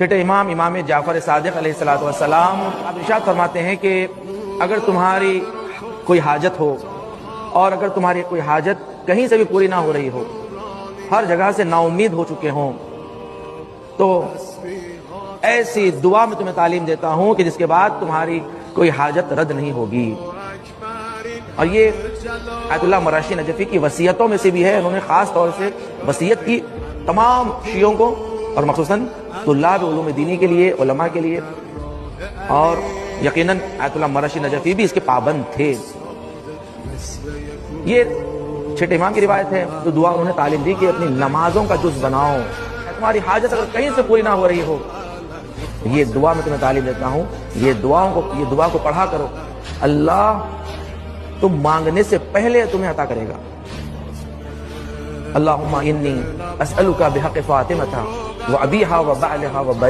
چھٹے امام جعفر صادق علیہ السلام آپ ارشاد فرماتے ہیں کہ اگر تمہاری کوئی حاجت ہو اور اگر تمہاری کوئی حاجت کہیں سے بھی پوری نہ ہو رہی ہو، ہر جگہ سے نا امید ہو چکے ہوں، تو ایسی دعا میں تمہیں تعلیم دیتا ہوں کہ جس کے بعد تمہاری کوئی حاجت رد نہیں ہوگی۔ اور یہ آیت اللہ مراشی نجفی کی وصیتوں میں سے بھی ہے۔ انہوں نے خاص طور سے وصیت کی تمام شیعوں کو اور مخصوصاً طلاب علوم دینی کے لیے، علماء کے لیے، اور یقیناً آیت اللہ مراشی نجفی بھی اس کے پابند تھے۔ یہ چھٹے امام کی روایت ہے، تو دعا انہوں نے تعلیم دی کہ اپنی نمازوں کا جز بناؤ، تمہاری حاجت اگر کہیں سے پوری نہ ہو رہی ہو، یہ دعا میں تمہیں تعلیم دیتا ہوں، یہ دعا کو پڑھا کرو، اللہ تم مانگنے سے پہلے تمہیں عطا کرے گا۔ اللہم انی اسألک بحق فاطمہ و ابیہا و بعلہا و